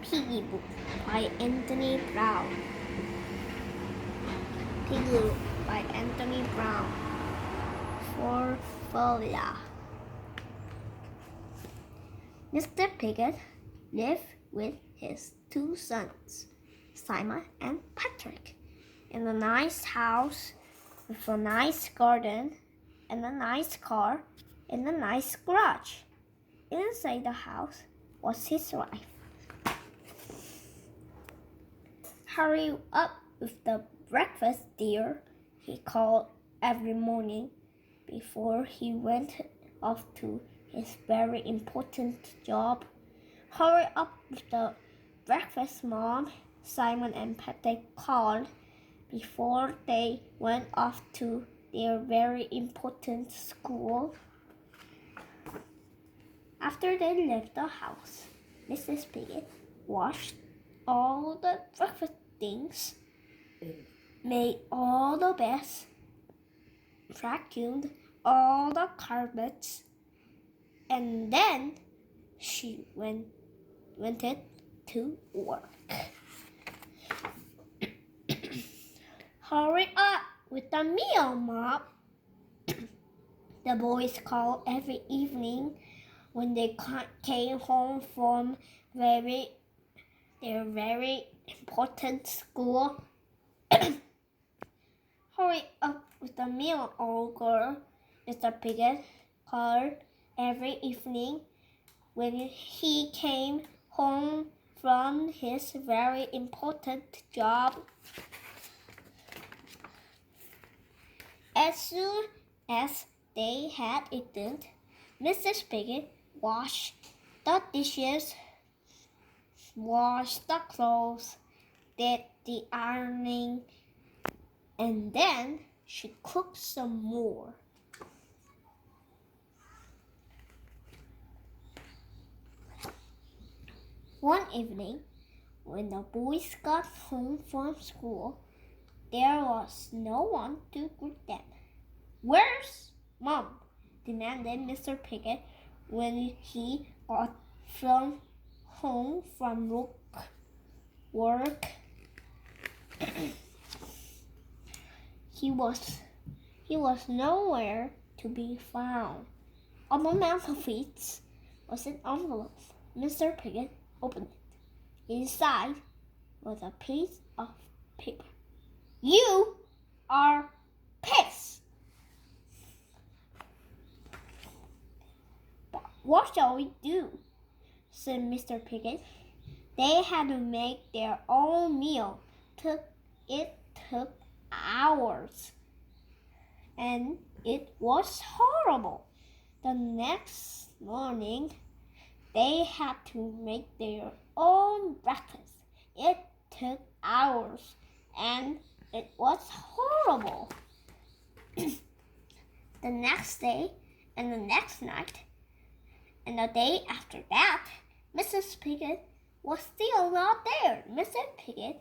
Piggy Book by Anthony Brown. Piggy by Anthony Brown. For Folia. Mr. Piggy lived with his two sons, Simon and Patrick, in a nice house with a nice garden and a nice car and a nice garage. Inside the house was his wife. Hurry up with the breakfast, dear, he called every morning before he went off to his very important job. Hurry up with the breakfast, Mom, Simon and Patrick called before they went off to their very important school. After they left the house, Mrs. Piggy washed all the breakfast things, made all the beds, vacuumed all the carpets, and then she went to work. Hurry up with the meal, Mom, the boys called every evening when they came home from their very important school. Hurry up with the meal, old girl, Mr. Piggy called every evening when he came home from his very important job. As soon as they had eaten, Mrs. Piggy washed the dishes, washed the clothes, did the ironing, and then she cooked some more. One evening, when the boys got home from school, there was no one to greet them. "Where's Mom?" demanded Mr. Piggy when he got home from work. He was nowhere to be found. On the mantelpiece was an envelope. Mr. Piggy opened it. Inside was a piece of paper. "You are pigs! But what shall we do?" said Mr. Piggy. They had to make their own meal. It took hours, and it was horrible. The next morning, they had to make their own breakfast. It took hours, and it was horrible. The next day, and the next night, and the day after that, Mrs. Piggy was still not there. Mr. Piggy,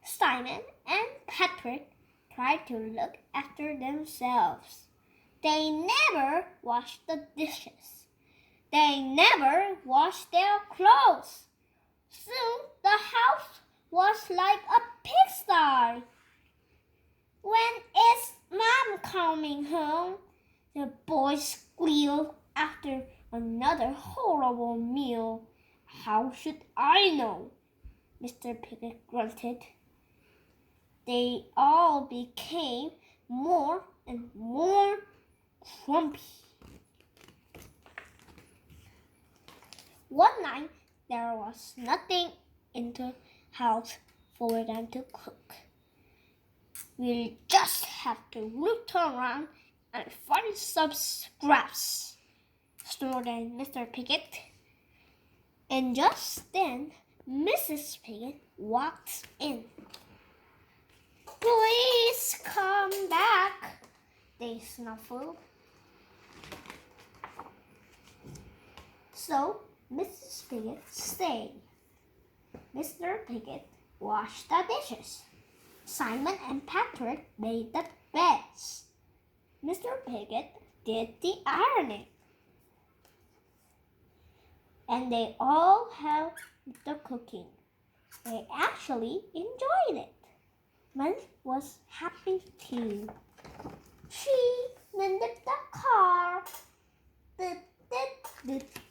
Simon, and Patrick tried to look after themselves. They never washed the dishes. They never washed their clothes. Soon the house was like a pigsty. "When is Mom coming home?" the boys squealed after another horrible meal. "How should I know?" Mr. Piggy grunted. They all became more and more grumpy. One night, there was nothing in the house for them to cook. "We'll just have to look around and find some scraps," snorted Mr. Piggy. And just then, Mrs. Piggy walked in. "Please come back," they snuffled. So Mrs. Piggy stayed. Mr. Piggy washed the dishes. Simon and Patrick made the beds. Mr. Piggy did the ironing. and they all helped with the cooking. They actually enjoyed it. Mel was happy too. She mended the car. Did, did, did.